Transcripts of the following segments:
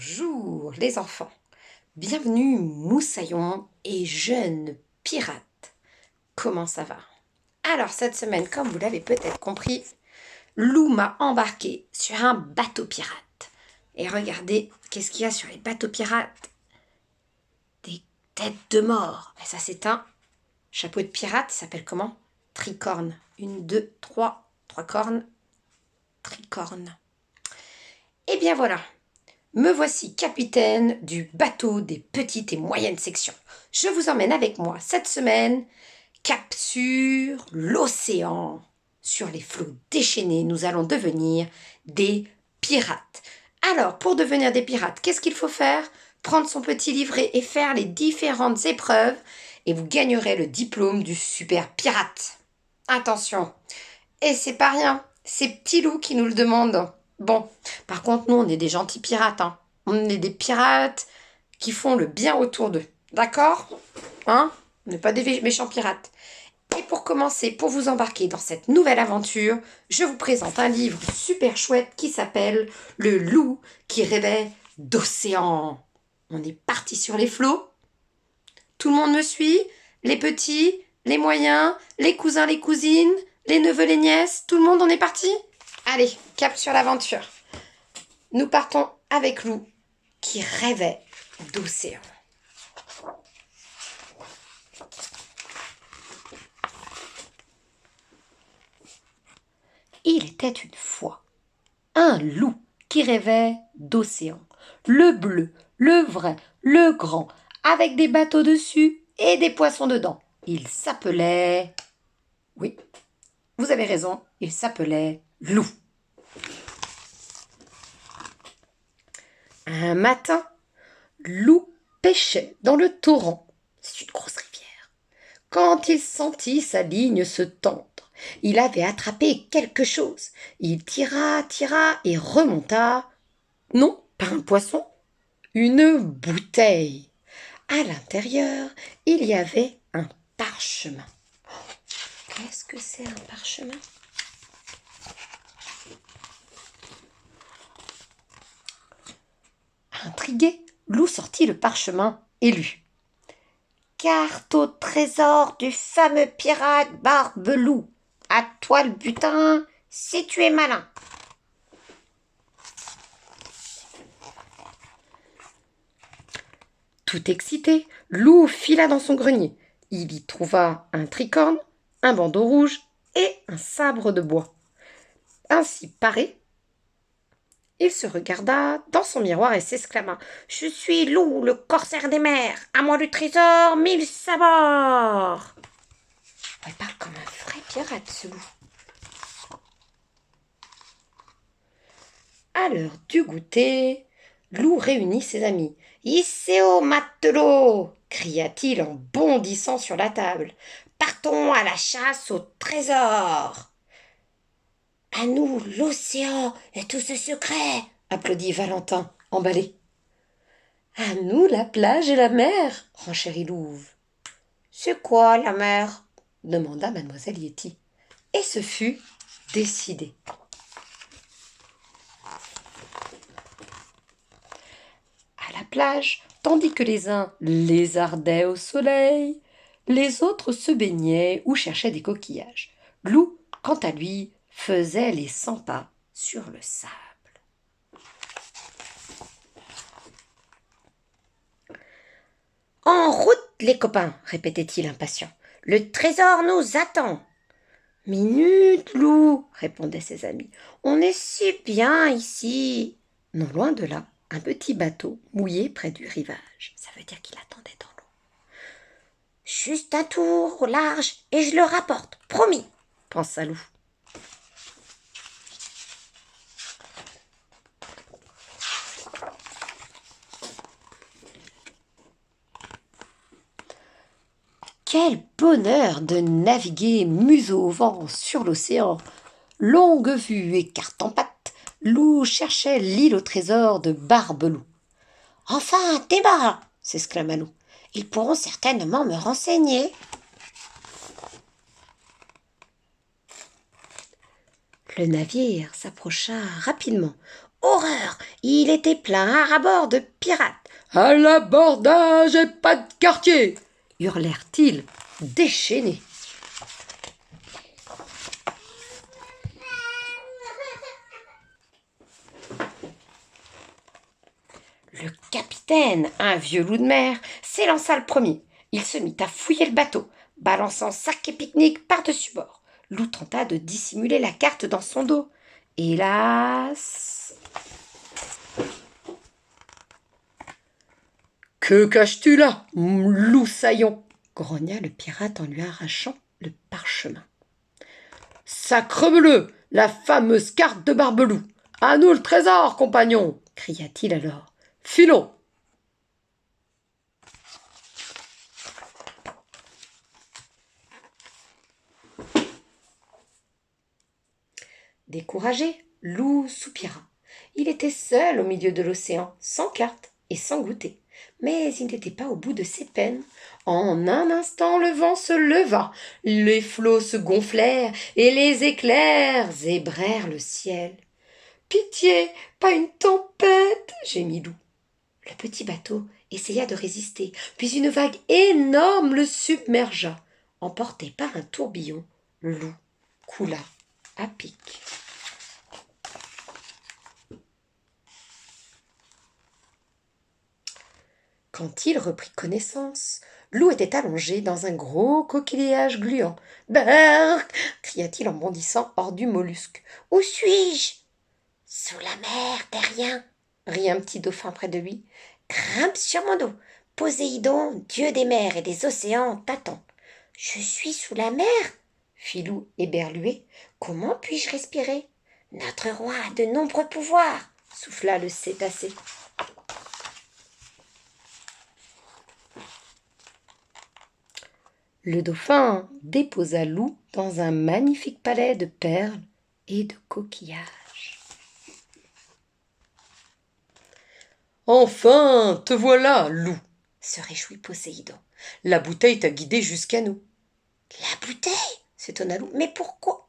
Bonjour les enfants, bienvenue Moussaillon et jeunes pirates. Comment ça va? Alors cette semaine, comme vous l'avez peut-être compris, Lou m'a embarqué sur un bateau pirate. Et regardez, qu'est-ce qu'il y a sur les bateaux pirates? Des têtes de mort. Et ça c'est un chapeau de pirate, il s'appelle comment? Tricorne. Une, deux, trois cornes. Tricorne. Et bien voilà. Me voici capitaine du bateau des petites et moyennes sections. Je vous emmène avec moi cette semaine, cap sur l'océan. Sur les flots déchaînés, nous allons devenir des pirates. Alors, pour devenir des pirates, qu'est-ce qu'il faut faire? Prendre son petit livret et faire les différentes épreuves et vous gagnerez le diplôme du super pirate. Attention, et c'est pas rien, c'est Petit Loup qui nous le demande. Bon, par contre, nous, on est des gentils pirates, hein. On est des pirates qui font le bien autour d'eux. D'accord? Hein? On n'est pas des méchants pirates. Et pour commencer, pour vous embarquer dans cette nouvelle aventure, je vous présente un livre super chouette qui s'appelle Le loup qui rêvait d'océan. On est parti sur les flots. Tout le monde me suit? Les petits, les moyens, les cousins, les cousines, les neveux, les nièces, tout le monde, on est parti? Allez, cap sur l'aventure. Nous partons avec Lou, qui rêvait d'océan. Il était une fois un loup qui rêvait d'océan. Le bleu, le vrai, le grand, avec des bateaux dessus et des poissons dedans. Il s'appelait... Oui, vous avez raison, il s'appelait Lou. Un matin, Lou pêchait dans le torrent. C'est une grosse rivière. Quand il sentit sa ligne se tendre, il avait attrapé quelque chose. Il tira et remonta. Non, pas un poisson, une bouteille. À l'intérieur, il y avait un parchemin. Qu'est-ce que c'est un parchemin? Intrigué, Lou sortit le parchemin et lut. Carte au trésor du fameux pirate Barbelou. À toi le butin, si tu es malin. Tout excité, Lou fila dans son grenier. Il y trouva un tricorne, un bandeau rouge et un sabre de bois. Ainsi paré, il se regarda dans son miroir et s'exclama « Je suis Lou, le corsaire des mers, à moi le trésor, 1000 sabords !» Il parle comme un vrai pirate, ce loup. À l'heure du goûter, Lou réunit ses amis. « Isséo, matelot !» cria-t-il en bondissant sur la table. « Partons à la chasse au trésor !» « À nous l'océan et tout ce secret !» applaudit Valentin, emballé. « À nous la plage et la mer !» renchérit Louve. « C'est quoi la mer ?» demanda mademoiselle Yeti. Et ce fut décidé. À la plage, tandis que les uns lézardaient au soleil, les autres se baignaient ou cherchaient des coquillages. Lou, quant à lui, faisait les 100 pas sur le sable. En route, les copains, répétait-il impatient. Le trésor nous attend. Minute, Lou, répondaient ses amis. On est si bien ici. Non loin de là, un petit bateau mouillé près du rivage. Ça veut dire qu'il attendait dans l'eau. Juste un tour au large et je le rapporte, promis, pensa Lou. Quel bonheur de naviguer museau au vent sur l'océan. Longue vue et carte en patte, Lou cherchait l'île au trésor de Barbelou. « Enfin, débat !» s'exclama Lou. « Ils pourront certainement me renseigner. » Le navire s'approcha rapidement. Horreur! Il était plein à ras-bord de pirates. À l'abordage et pas de quartier! Hurlèrent-ils, déchaînés. Le capitaine, un vieux loup de mer, s'élança le premier. Il se mit à fouiller le bateau, balançant sac et pique-nique par-dessus bord. Lou tenta de dissimuler la carte dans son dos. Hélas! Que caches-tu là, Loup saillon! Grogna le pirate en lui arrachant le parchemin. Sacrebleu, la fameuse carte de Barbelou. À nous le trésor, compagnon! Cria-t-il alors. Filons! Découragé, Loup soupira. Il était seul au milieu de l'océan, sans carte et sans goûter. Mais il n'était pas au bout de ses peines. En un instant, le vent se leva, les flots se gonflèrent et les éclairs zébrèrent le ciel. Pitié, pas une tempête, gémit Loup. Le petit bateau essaya de résister, puis une vague énorme le submergea. Emporté par un tourbillon, Loup coula à pic. Quand il reprit connaissance, Loup était allongé dans un gros coquillage gluant. Berk cria-t-il en bondissant hors du mollusque. Où suis-je? Sous la mer, terrien, rit un petit dauphin près de lui. Grimpe sur mon dos. Poséidon, dieu des mers et des océans, t'attend. Je suis sous la mer, fit Loup éberlué. Comment puis-je respirer? Notre roi a de nombreux pouvoirs, souffla le cétacé. Le dauphin déposa Loup dans un magnifique palais de perles et de coquillages. Enfin, te voilà, loup! Se réjouit Poséidon. La bouteille t'a guidé jusqu'à nous. La bouteille s'étonna Loup. Mais pourquoi?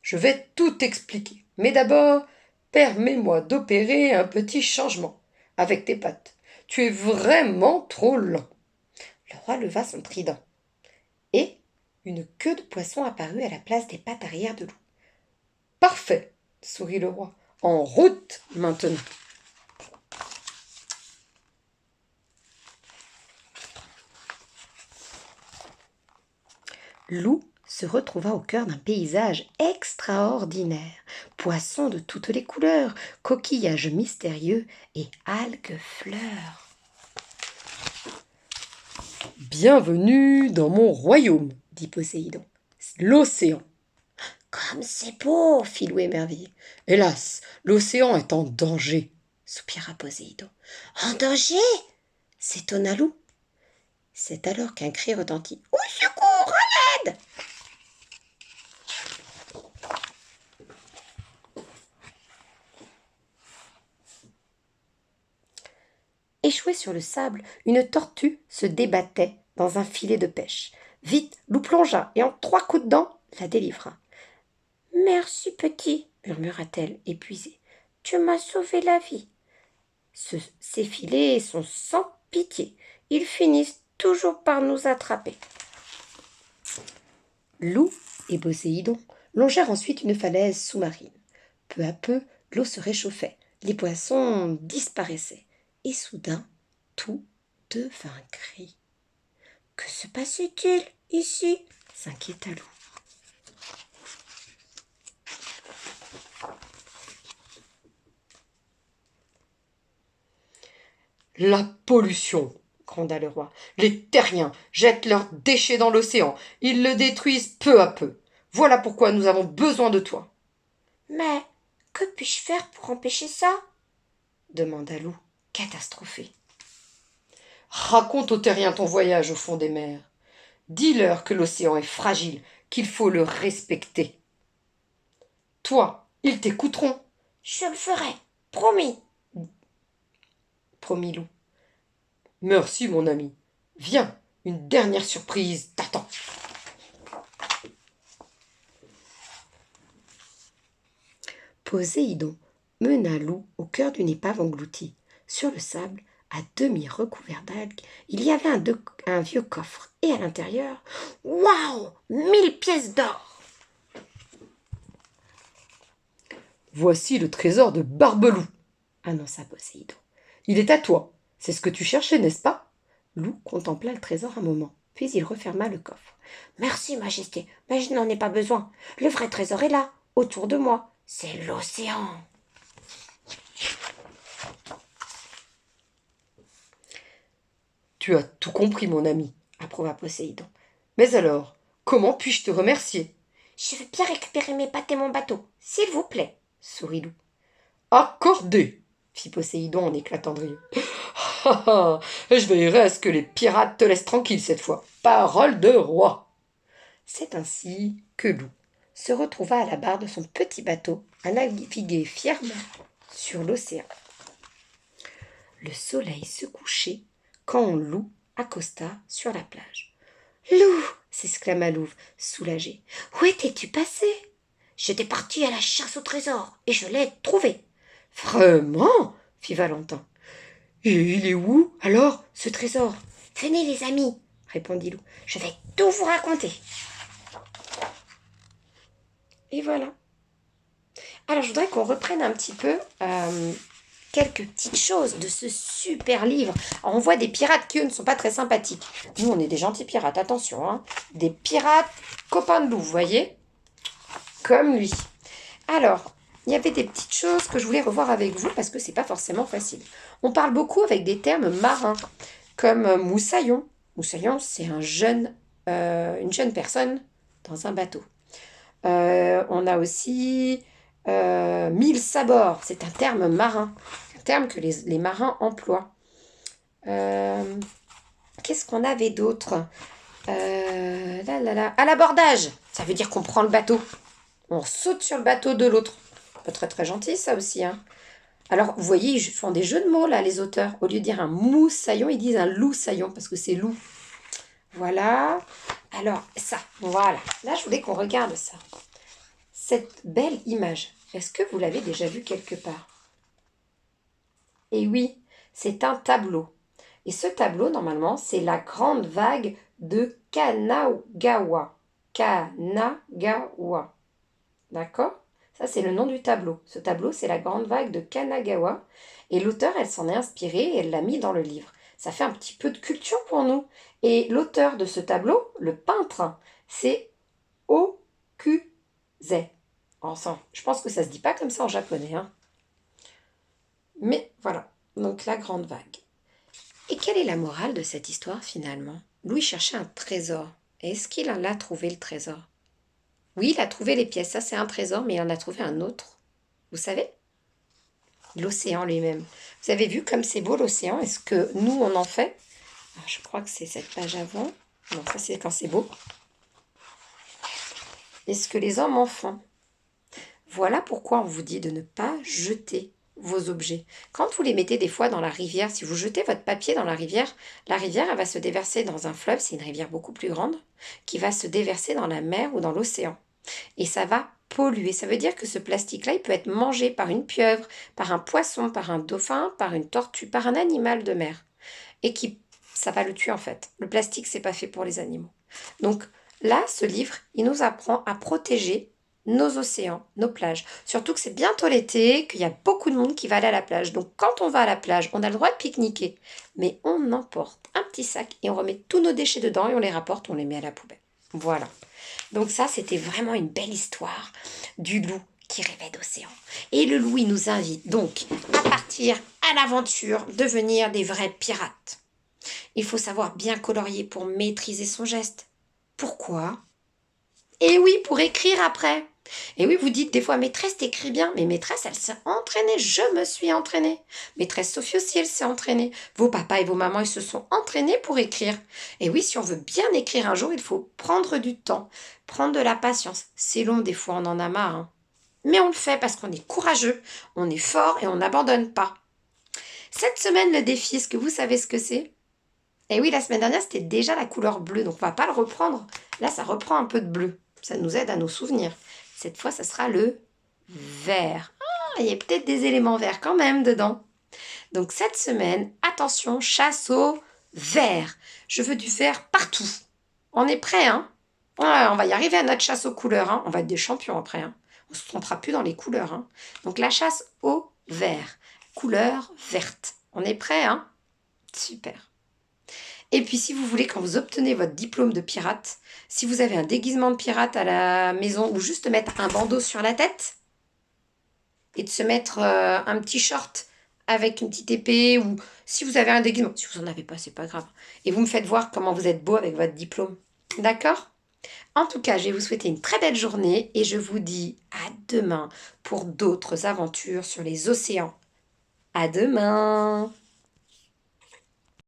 Je vais tout expliquer. Mais d'abord, permets-moi d'opérer un petit changement avec tes pattes. Tu es vraiment trop lent. Le roi leva son trident. Et une queue de poisson apparut à la place des pattes arrière de Loup. Parfait, sourit le roi. En route maintenant. Loup se retrouva au cœur d'un paysage extraordinaire. Poissons de toutes les couleurs, coquillages mystérieux et algues fleurs. Bienvenue dans mon royaume, dit Poséidon. L'océan. Comme c'est beau, fit Loup émerveillé. Hélas, l'océan est en danger, Soupira Poséidon. En danger? S'étonna Loup. C'est alors qu'un cri retentit. Au secours, à l'aide! Échouée sur le sable, une tortue se débattait dans un filet de pêche. Vite, Loup plongea et en 3 coups de dents la délivra. Merci, petit, murmura-t-elle, épuisée. Tu m'as sauvé la vie. Ces filets sont sans pitié. Ils finissent toujours par nous attraper. Loup et Poséidon longèrent ensuite une falaise sous-marine. Peu à peu, l'eau se réchauffait, les poissons disparaissaient, et soudain, tout devint gris. Que se passait-il ici? S'inquiéta Loup. La pollution, gronda le roi. Les terriens jettent leurs déchets dans l'océan. Ils le détruisent peu à peu. Voilà pourquoi nous avons besoin de toi. Mais que puis-je faire pour empêcher ça? Demanda Loup, catastrophé. Raconte aux terriens ton voyage au fond des mers. Dis-leur que l'océan est fragile, qu'il faut le respecter. Toi, ils t'écouteront. Je le ferai, promis, promit Loup. Merci, mon ami. Viens, une dernière surprise t'attend. Poséidon mena Lou au cœur d'une épave engloutie. Sur le sable, à demi recouvert d'algues, il y avait un vieux coffre. Et à l'intérieur, waouh, 1000 pièces d'or! Voici le trésor de Barbelou, annonça Poséidon. Il est à toi. C'est ce que tu cherchais, n'est-ce pas? Lou contempla le trésor un moment, puis il referma le coffre. Merci, Majesté, mais je n'en ai pas besoin. Le vrai trésor est là, autour de moi. C'est l'océan. Tu as tout compris, mon ami, approuva Poséidon. Mais alors, comment puis-je te remercier? Je veux bien récupérer mes pattes et mon bateau, s'il vous plaît, sourit Lou. Accordé, fit Poséidon en éclatant de rire. Je veillerai à ce que les pirates te laissent tranquille cette fois. Parole de roi. C'est ainsi que Lou se retrouva à la barre de son petit bateau à naviguer fièrement sur l'océan. Le soleil se couchait quand Lou accosta sur la plage. « Lou !» s'exclama Louve, soulagée. « Où étais-tu passé ?»« J'étais parti à la chasse au trésor et je l'ai trouvé. »« Vraiment ?» fit Valentin. « Et il est où, alors, ce trésor ?»« Venez, les amis !» répondit Lou. « Je vais tout vous raconter. » Et voilà. Alors, je voudrais qu'on reprenne un petit peu quelques petites choses de ce super livre. Alors, on voit des pirates qui, eux, ne sont pas très sympathiques. Nous, on est des gentils pirates, attention. Hein. Des pirates copains de loup, vous voyez? Comme lui. Alors, il y avait des petites choses que je voulais revoir avec vous parce que c'est pas forcément facile. On parle beaucoup avec des termes marins, comme moussaillon. Moussaillon, c'est une jeune personne dans un bateau. On a aussi mille sabords, c'est un terme marin, un terme que les marins emploient. Qu'est-ce qu'on avait d'autre? À l'abordage, ça veut dire qu'on prend le bateau. On saute sur le bateau de l'autre. Pas très très gentil ça aussi. Hein. Alors vous voyez, ils font des jeux de mots là les auteurs. Au lieu de dire un moussaillon, ils disent un loup-saillon parce que c'est loup. Voilà. Alors ça, voilà. Là je voulais qu'on regarde ça. Cette belle image, est-ce que vous l'avez déjà vue quelque part? Et oui, c'est un tableau. Et ce tableau, normalement, c'est la grande vague de Kanagawa. Kanagawa. D'accord? Ça, c'est le nom du tableau. Ce tableau, c'est la grande vague de Kanagawa. Et l'auteur, elle s'en est inspirée et elle l'a mis dans le livre. Ça fait un petit peu de culture pour nous. Et l'auteur de ce tableau, le peintre, c'est Okuze. Enfin, je pense que ça se dit pas comme ça en japonais. Hein. Mais voilà, donc la grande vague. Et quelle est la morale de cette histoire finalement? Louis cherchait un trésor. Et est-ce qu'il en a trouvé le trésor? Oui, il a trouvé les pièces, ça c'est un trésor, mais il en a trouvé un autre. Vous savez? L'océan lui-même. Vous avez vu comme c'est beau l'océan? Est-ce que nous on en fait? Alors, je crois que c'est cette page avant. Non, ça c'est quand c'est beau. Est-ce que les hommes en font? Voilà pourquoi on vous dit de ne pas jeter vos objets. Quand vous les mettez des fois dans la rivière, si vous jetez votre papier dans la rivière elle va se déverser dans un fleuve, c'est une rivière beaucoup plus grande, qui va se déverser dans la mer ou dans l'océan. Et ça va polluer. Ça veut dire que ce plastique-là, il peut être mangé par une pieuvre, par un poisson, par un dauphin, par une tortue, par un animal de mer. Et ça va le tuer en fait. Le plastique, c'est pas fait pour les animaux. Donc là, ce livre, il nous apprend à protéger nos océans, nos plages. Surtout que c'est bientôt l'été, qu'il y a beaucoup de monde qui va aller à la plage. Donc quand on va à la plage, on a le droit de pique-niquer. Mais on emporte un petit sac et on remet tous nos déchets dedans et on les rapporte, on les met à la poubelle. Voilà. Donc ça, c'était vraiment une belle histoire du loup qui rêvait d'océan. Et le loup, il nous invite donc à partir à l'aventure, devenir des vrais pirates. Il faut savoir bien colorier pour maîtriser son geste. Pourquoi? Et oui, pour écrire après. Et oui, vous dites des fois, maîtresse, t'écris bien. Mais maîtresse, elle s'est entraînée. Je me suis entraînée. Maîtresse Sophie aussi, elle s'est entraînée. Vos papas et vos mamans, ils se sont entraînés pour écrire. Et oui, si on veut bien écrire un jour, il faut prendre du temps, prendre de la patience. C'est long, des fois, on en a marre. Hein. Mais on le fait parce qu'on est courageux, on est fort et on n'abandonne pas. Cette semaine, le défi, est-ce que vous savez ce que c'est? Et oui, la semaine dernière, c'était déjà la couleur bleue, donc on ne va pas le reprendre. Là, ça reprend un peu de bleu. Ça nous aide à nous souvenir. Cette fois, ça sera le vert. il y a peut-être des éléments verts quand même dedans. Donc cette semaine, attention, chasse au vert. Je veux du vert partout. On est prêt, hein? Ouais, on va y arriver à notre chasse aux couleurs, hein. On va être des champions après, hein. On se trompera plus dans les couleurs, hein. Donc la chasse au vert. Couleur verte. On est prêt, hein? Super. Et puis si vous voulez, quand vous obtenez votre diplôme de pirate, si vous avez un déguisement de pirate à la maison ou juste mettre un bandeau sur la tête et de se mettre un petit short avec une petite épée ou si vous avez un déguisement, si vous n'en avez pas, c'est pas grave. Et vous me faites voir comment vous êtes beau avec votre diplôme. D'accord? En tout cas, je vais vous souhaiter une très belle journée et je vous dis à demain pour d'autres aventures sur les océans. À demain!